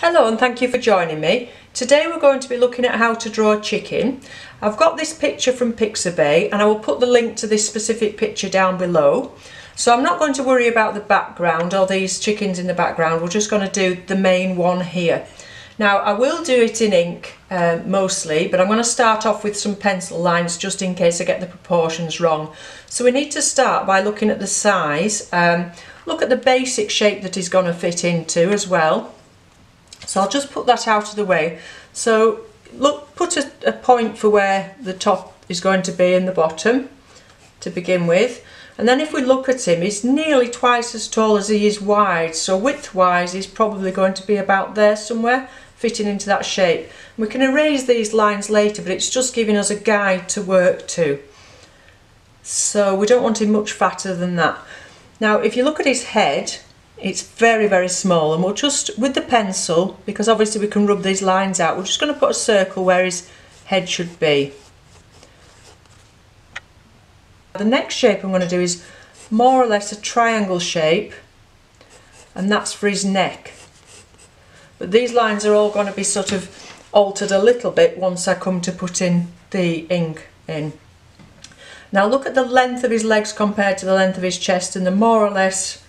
Hello and thank you for joining me. Today we're going to be looking at how to draw a chicken. I've got this picture from Pixabay and I will put the link to this specific picture down below. So I'm not going to worry about the background or these chickens in the background, we're just going to do the main one here. Now I will do it in ink mostly, but I'm going to start off with some pencil lines just in case I get the proportions wrong. So we need to start by looking at the size, look at the basic shape that he's going to fit into as well. So I'll just put that out of the way. So look, put a point for where the top is going to be and the bottom to begin with. And then if we look at him, he's nearly twice as tall as he is wide. So width-wise, he's probably going to be about there somewhere, fitting into that shape. We can erase these lines later, but it's just giving us a guide to work to. So we don't want him much fatter than that. Now, if you look at his head, it's very, very small, and we'll just, with the pencil, because obviously we can rub these lines out, we're just going to put a circle where his head should be. The next shape I'm going to do is more or less a triangle shape, and that's for his neck. But these lines are all going to be sort of altered a little bit once I come to put in the ink in. Now look at the length of his legs compared to the length of his chest, and they're more or less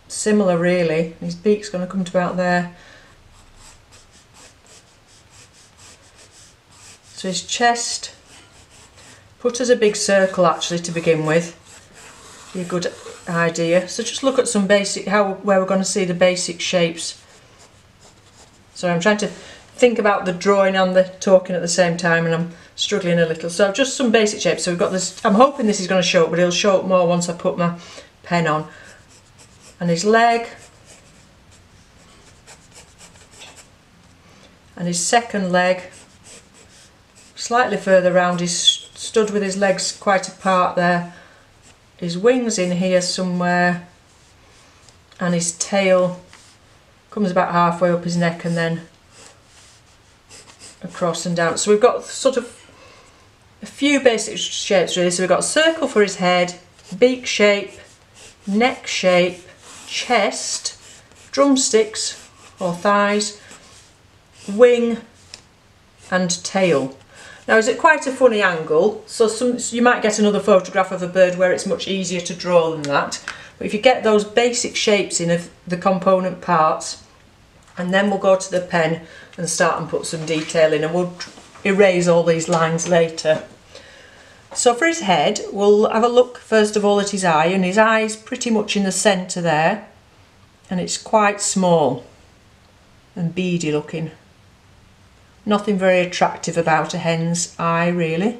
similar really. His beak's going to come to about there. So his chest, put as a big circle actually to begin with, be a good idea. So just look at some basic, where we're going to see the basic shapes. So I'm trying to think about the drawing and the talking at the same time, and I'm struggling a little. So just some basic shapes. So we've got this, I'm hoping this is going to show up, but it'll show up more once I put my pen on. And his leg, and his second leg, slightly further round, he's stood with his legs quite apart there. His wings in here somewhere, and his tail comes about halfway up his neck and then across and down. So we've got sort of a few basic shapes really. So we've got a circle for his head, beak shape, neck shape, chest, drumsticks or thighs, wing and tail. Now is it quite a funny angle, so you might get another photograph of a bird where it's much easier to draw than that, but if you get those basic shapes in of the component parts, and then we'll go to the pen and start and put some detail in, and we'll erase all these lines later. So for his head, we'll have a look first of all at his eye, and his eye's pretty much in the centre there, and it's quite small and beady looking. Nothing very attractive about a hen's eye really.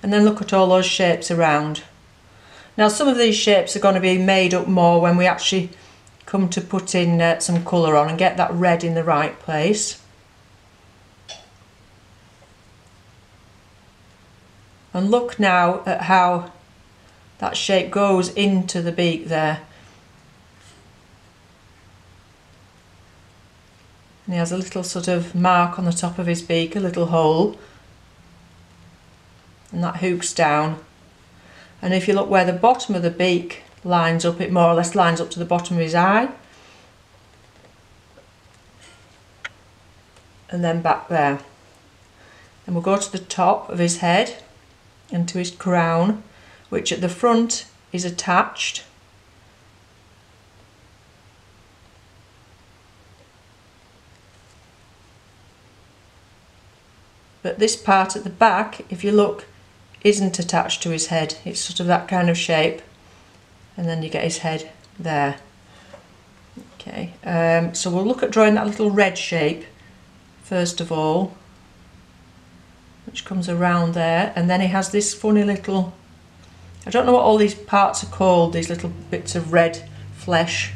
And then look at all those shapes around. Now some of these shapes are going to be made up more when we actually come to put in some colour on and get that red in the right place. And look now at how that shape goes into the beak there. And he has a little sort of mark on the top of his beak, a little hole. And that hooks down. And if you look where the bottom of the beak lines up, it more or less lines up to the bottom of his eye. And then back there. And we'll go to the top of his head and to his crown, which at the front is attached. But this part at the back, if you look, isn't attached to his head. It's sort of that kind of shape, and then you get his head there. Okay, so we'll look at drawing that little red shape first of all, which comes around there, and then he has this funny little, I don't know what all these parts are called, these little bits of red flesh.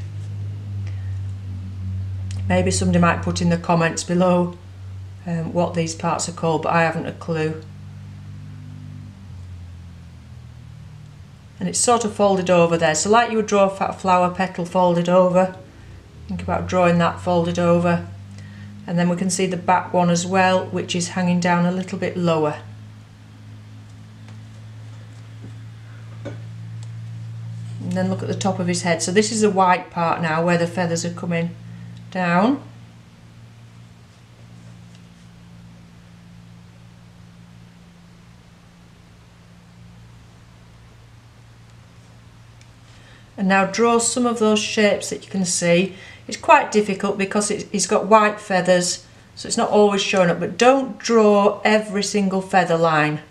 Maybe somebody might put in the comments below what these parts are called, but I haven't a clue. And it's sort of folded over there, so like you would draw a flower petal folded over, think about drawing that folded over. And then we can see the back one as well, which is hanging down a little bit lower. And then look at the top of his head. So this is the white part now where the feathers are coming down. And now draw some of those shapes that you can see. It's quite difficult because he's got white feathers, so it's not always showing up, but don't draw every single feather line.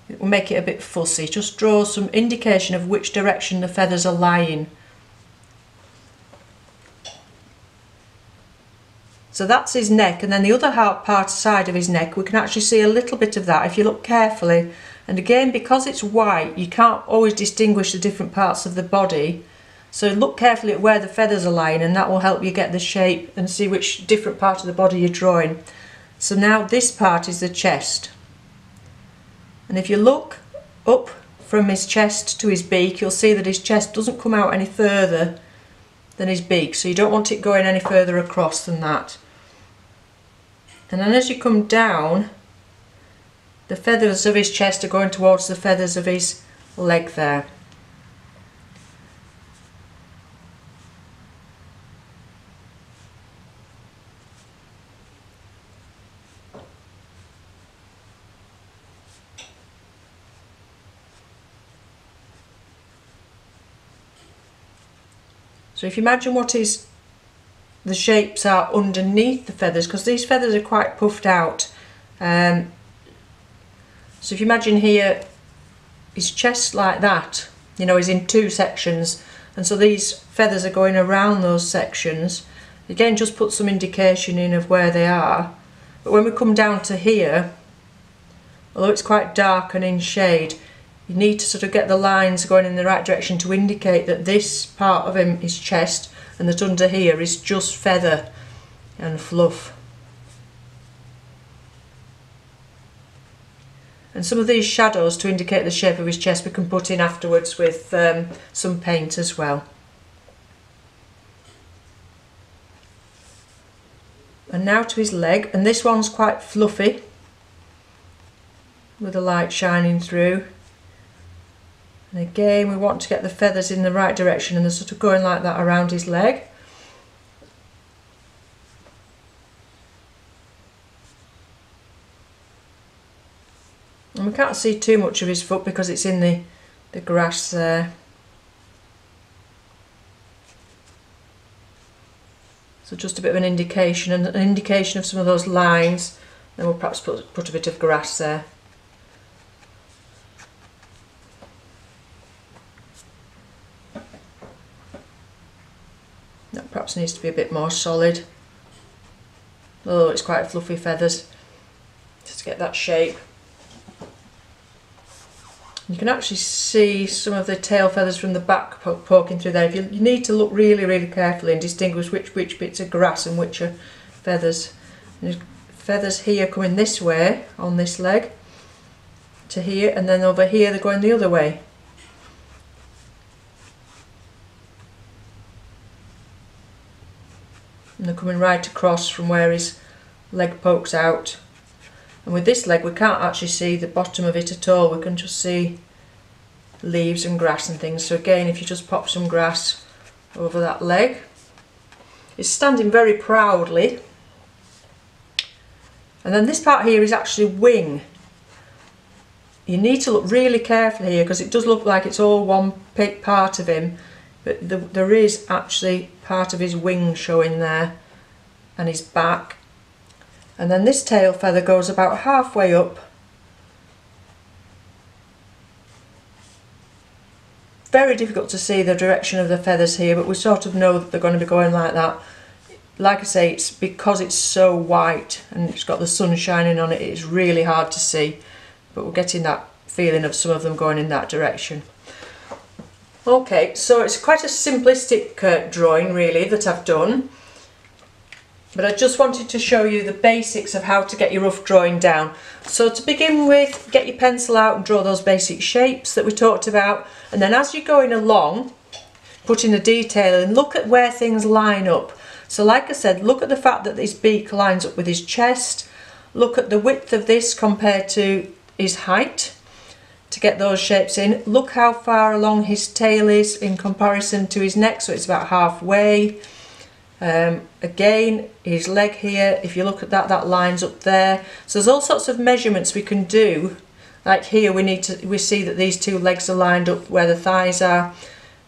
It will make it a bit fussy. Just draw some indication of which direction the feathers are lying. So that's his neck, and then the other part side of his neck, we can actually see a little bit of that if you look carefully. And again, because it's white, you can't always distinguish the different parts of the body. So look carefully at where the feathers are lying, and that will help you get the shape and see which different part of the body you're drawing. So now this part is the chest. And if you look up from his chest to his beak, you'll see that his chest doesn't come out any further than his beak. So you don't want it going any further across than that. And then as you come down, the feathers of his chest are going towards the feathers of his leg there. So if you imagine what the shapes are underneath the feathers, because these feathers are quite puffed out. So if you imagine here, his chest like that, you know, is in two sections, and so these feathers are going around those sections. Again, just put some indication in of where they are. But when we come down to here, although it's quite dark and in shade, you need to sort of get the lines going in the right direction to indicate that this part of him is chest, and that under here is just feather and fluff. And some of these shadows to indicate the shape of his chest we can put in afterwards with some paint as well. And now to his leg, and this one's quite fluffy with the light shining through. And again, we want to get the feathers in the right direction, and they're sort of going like that around his leg. And we can't see too much of his foot because it's in the grass there. So just a bit of an indication, and an indication of some of those lines. Then we'll perhaps put a bit of grass there. That perhaps needs to be a bit more solid. Although it's quite fluffy feathers. Just to get that shape. You can actually see some of the tail feathers from the back poking through there. You need to look really, really carefully and distinguish which bits are grass and which are feathers. And feathers here coming this way on this leg to here, and then over here they're going the other way. And they're coming right across from where his leg pokes out. And with this leg we can't actually see the bottom of it at all, we can just see leaves and grass and things. So again, if you just pop some grass over that leg. It's standing very proudly. And then this part here is actually wing. You need to look really carefully here because it does look like it's all one big part of him, but there is actually part of his wing showing there, and his back. And then this tail feather goes about halfway up. Very difficult to see the direction of the feathers here, but we sort of know that they're going to be going like that. Like I say, it's because it's so white and it's got the sun shining on it, it's really hard to see, but we're getting that feeling of some of them going in that direction. Okay, so it's quite a simplistic drawing really that I've done. But I just wanted to show you the basics of how to get your rough drawing down. So to begin with, get your pencil out and draw those basic shapes that we talked about. And then as you're going along, put in the detail and look at where things line up. So like I said, look at the fact that his beak lines up with his chest. Look at the width of this compared to his height to get those shapes in. Look how far along his tail is in comparison to his neck, so it's about halfway. Again, his leg here, if you look at that, that lines up there. So there's all sorts of measurements we can do. Like here we see that these two legs are lined up where the thighs are.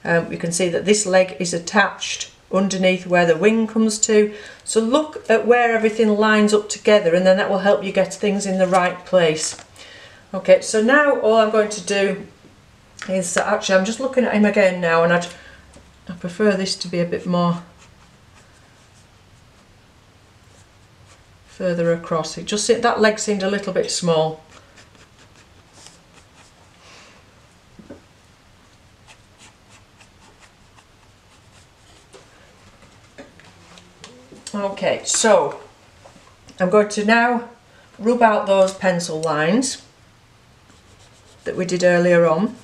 We can see that this leg is attached underneath where the wing comes to. So look at where everything lines up together, and then that will help you get things in the right place. Okay, so now all I'm going to do is, actually I'm just looking at him again now, and I prefer this to be a bit more further across. It just, that leg seemed a little bit small. Okay, so I'm going to now rub out those pencil lines that we did earlier on.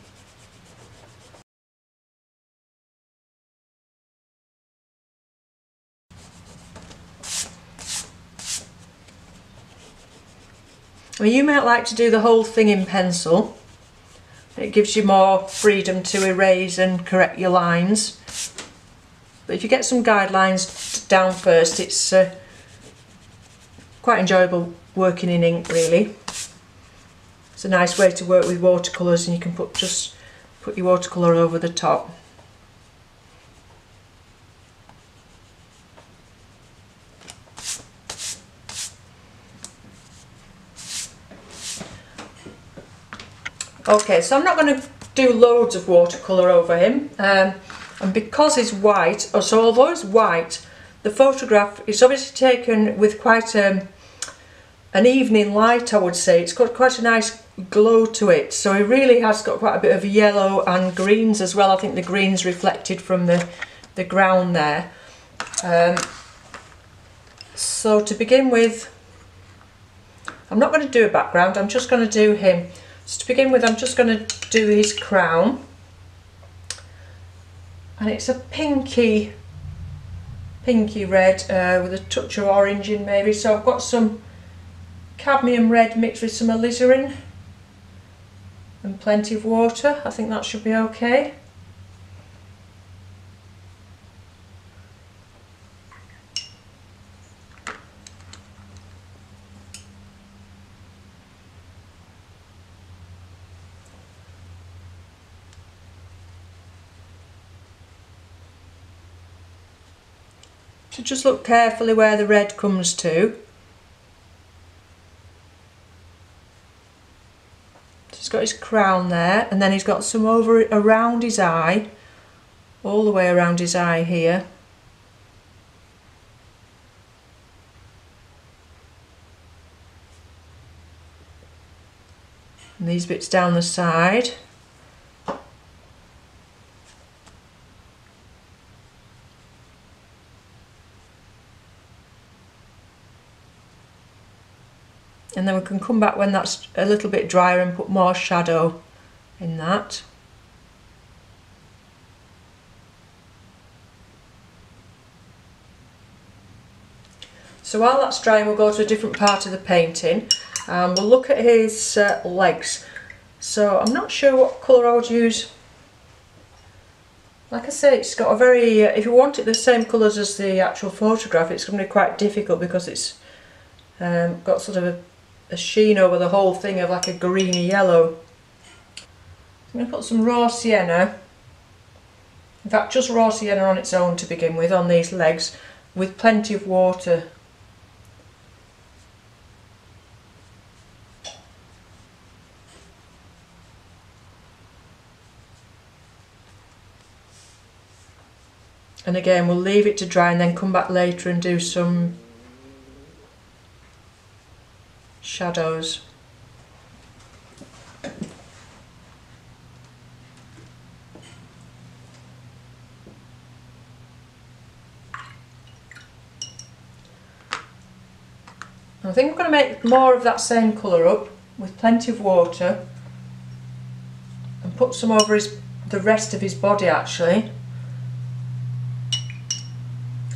I mean, you might like to do the whole thing in pencil. It gives you more freedom to erase and correct your lines. But if you get some guidelines down first, it's quite enjoyable working in ink, really. It's a nice way to work with watercolours, and you can just put your watercolour over the top. Okay, so I'm not going to do loads of watercolour over him, and because he's white, so although it's white, the photograph is obviously taken with quite an evening light, I would say. It's got quite a nice glow to it, so it really has got quite a bit of yellow and greens as well. I think the greens reflected from the ground there. So to begin with, I'm not going to do a background, I'm just going to do him. So to begin with, I'm just going to do his crown, and it's a pinky red with a touch of orange in maybe. So I've got some cadmium red mixed with some alizarin and plenty of water. I think that should be okay. So just look carefully where the red comes to. So he's got his crown there, and then he's got some over around his eye, all the way around his eye here. And these bits down the side. And then we can come back when that's a little bit drier and put more shadow in that. So while that's drying, we'll go to a different part of the painting and we'll look at his legs. So I'm not sure what colour I would use. Like I say, it's got a very, if you want it the same colours as the actual photograph, it's going to be quite difficult because it's got sort of a sheen over the whole thing of like a greeny yellow. I'm going to put some raw sienna, in fact just raw sienna on its own to begin with on these legs, with plenty of water. And again, we'll leave it to dry and then come back later and do some shadows. I think I'm going to make more of that same colour up with plenty of water and put some over the rest of his body actually,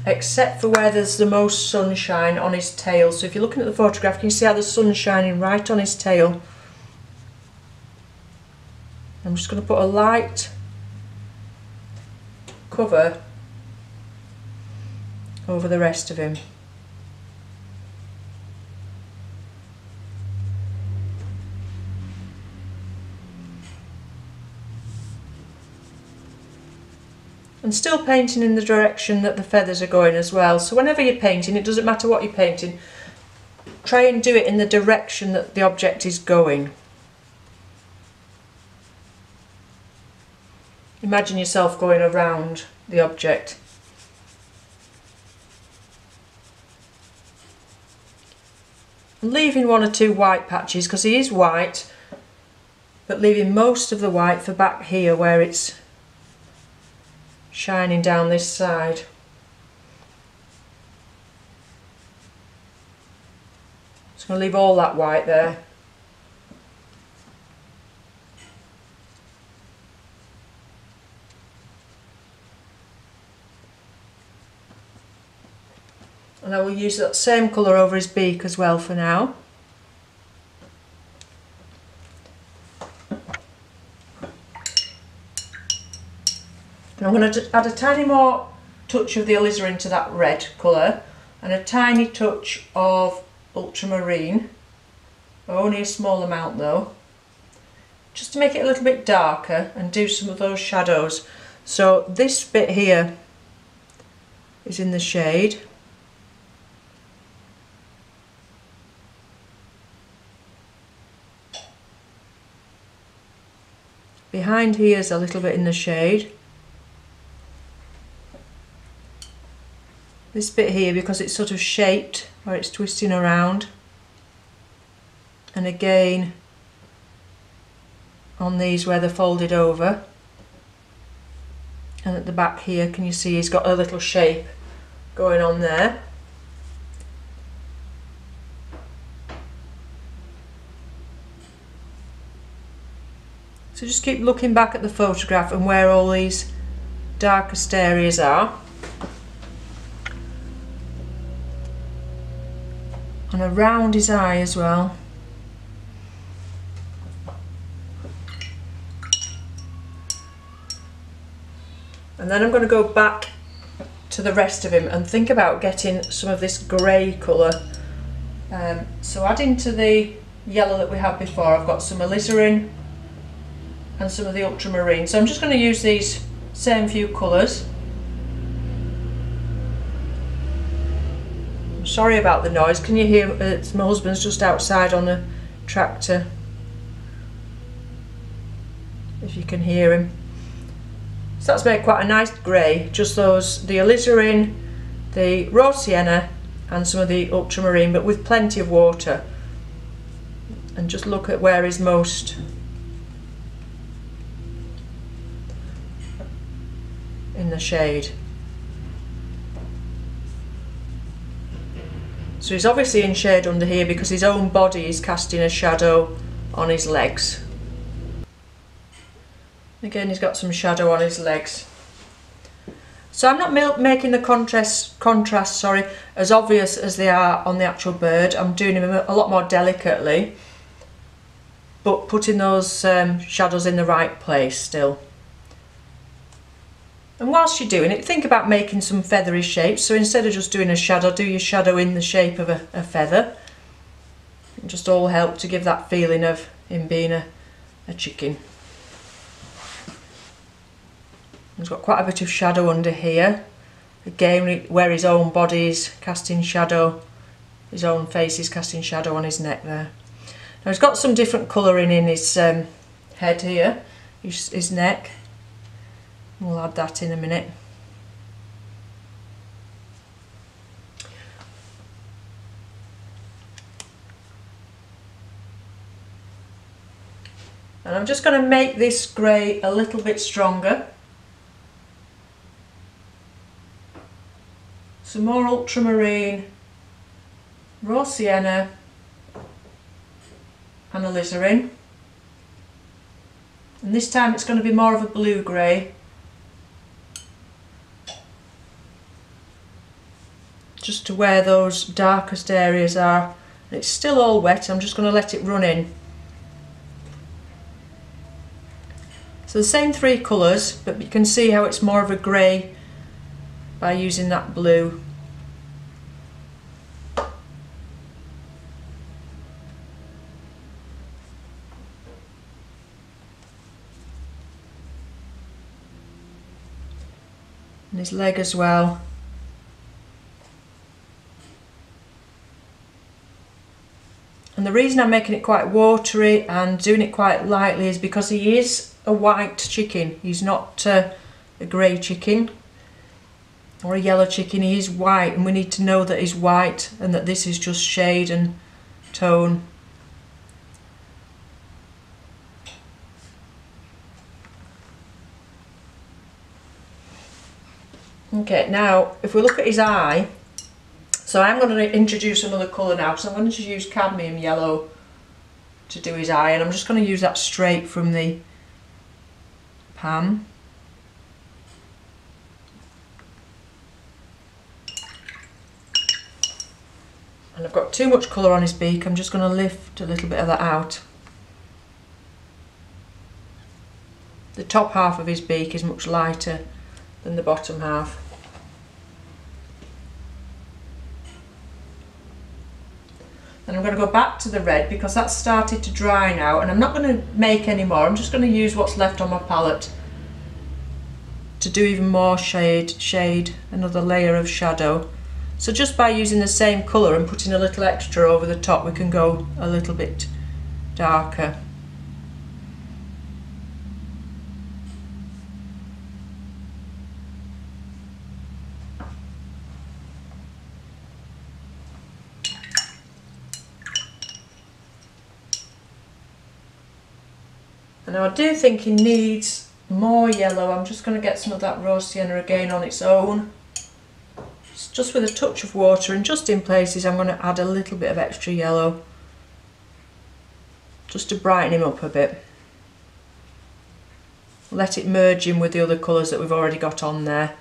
except for where there's the most sunshine on his tail. So if you're looking at the photograph, can you see how the sun's shining right on his tail? I'm just going to put a light cover over the rest of him. And still painting in the direction that the feathers are going as well. So whenever you're painting, it doesn't matter what you're painting, try and do it in the direction that the object is going. Imagine yourself going around the object. And leaving one or two white patches, because he is white, but leaving most of the white for back here where it's shining down this side. Just going to leave all that white there. And I will use that same colour over his beak as well for now. I'm going to add a tiny more touch of the alizarin to that red colour and a tiny touch of ultramarine, only a small amount though, just to make it a little bit darker and do some of those shadows. So this bit here is in the shade. Behind here is a little bit in the shade. This bit here, because it's sort of shaped where it's twisting around, and again on these where they're folded over, and at the back here can you see he's got a little shape going on there. So just keep looking back at the photograph and where all these darkest areas are. And around his eye as well. And then I'm going to go back to the rest of him and think about getting some of this grey colour. So adding to the yellow that we had before, I've got some alizarin and some of the ultramarine. So I'm just going to use these same few colours. Sorry about the noise, can you hear? My husband's just outside on a tractor, if you can hear him. So that's made quite a nice grey, just those, the alizarin, the raw sienna and some of the ultramarine, but with plenty of water. And just look at where is most in the shade. So he's obviously in shade under here because his own body is casting a shadow on his legs. Again, he's got some shadow on his legs. So I'm not making the contrast as obvious as they are on the actual bird. I'm doing them a lot more delicately, but putting those shadows in the right place still. And whilst you're doing it, think about making some feathery shapes. So instead of just doing a shadow, do your shadow in the shape of a feather. It just all help to give that feeling of him being a chicken. He's got quite a bit of shadow under here. Again, where his own body is casting shadow, his own face is casting shadow on his neck there. Now he's got some different colouring in his head here, his neck. We'll add that in a minute. And I'm just going to make this grey a little bit stronger. Some more ultramarine, raw sienna and alizarin. And this time it's going to be more of a blue-grey. Just to where those darkest areas are. It's still all wet, I'm just going to let it run in. So the same three colours, but you can see how it's more of a grey by using that blue. and his leg as well. And the reason I'm making it quite watery and doing it quite lightly is because he is a white chicken. He's not a grey chicken or a yellow chicken. He is white, and we need to know that he's white and that this is just shade and tone. Okay, now if we look at his eye, so I'm going to introduce another colour now, so I'm going to use cadmium yellow to do his eye, and I'm just going to use that straight from the pan. And I've got too much colour on his beak, I'm just going to lift a little bit of that out. The top half of his beak is much lighter than the bottom half. And I'm going to go back to the red because that's started to dry now, and I'm not going to make any more. I'm just going to use what's left on my palette to do even more shade, another layer of shadow. So just by using the same colour and putting a little extra over the top, we can go a little bit darker. And now I do think he needs more yellow. I'm just going to get some of that raw sienna again on its own. Just with a touch of water, and just in places I'm going to add a little bit of extra yellow just to brighten him up a bit. Let it merge in with the other colours that we've already got on there.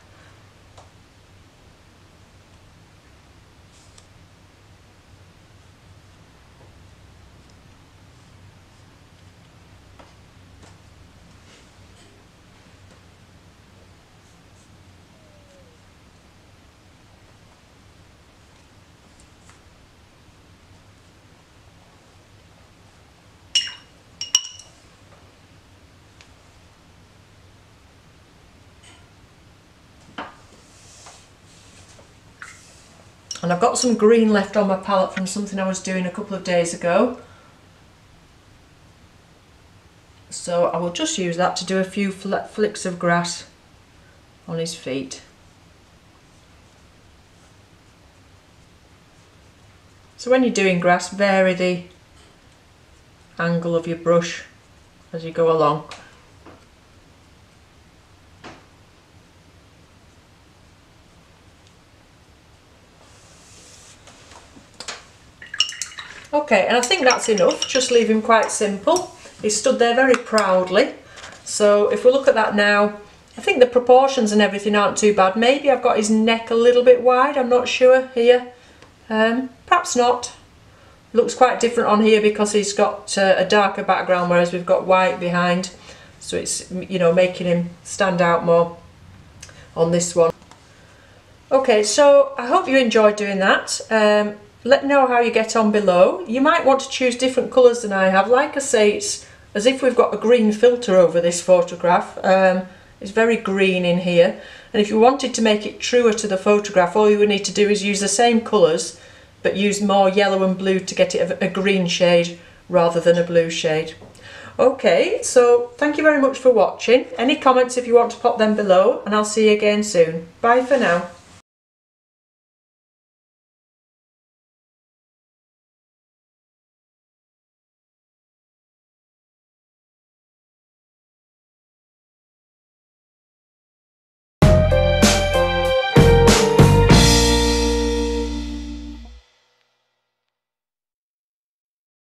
And I've got some green left on my palette from something I was doing a couple of days ago. So I will just use that to do a few flicks of grass on his feet. So when you're doing grass, vary the angle of your brush as you go along. Okay, and I think that's enough. Just leave him quite simple. He stood there very proudly. So if we look at that now, I think the proportions and everything aren't too bad. Maybe I've got his neck a little bit wide, I'm not sure here. Perhaps not. Looks quite different on here because he's got a darker background, whereas we've got white behind. So it's, you know, making him stand out more on this one. Okay, so I hope you enjoyed doing that. Let me know how you get on below. You might want to choose different colours than I have. Like I say, it's as if we've got a green filter over this photograph. It's very green in here. And if you wanted to make it truer to the photograph, all you would need to do is use the same colours, but use more yellow and blue to get it a green shade rather than a blue shade. Okay, so thank you very much for watching. Any comments if you want to pop them below, and I'll see you again soon. Bye for now.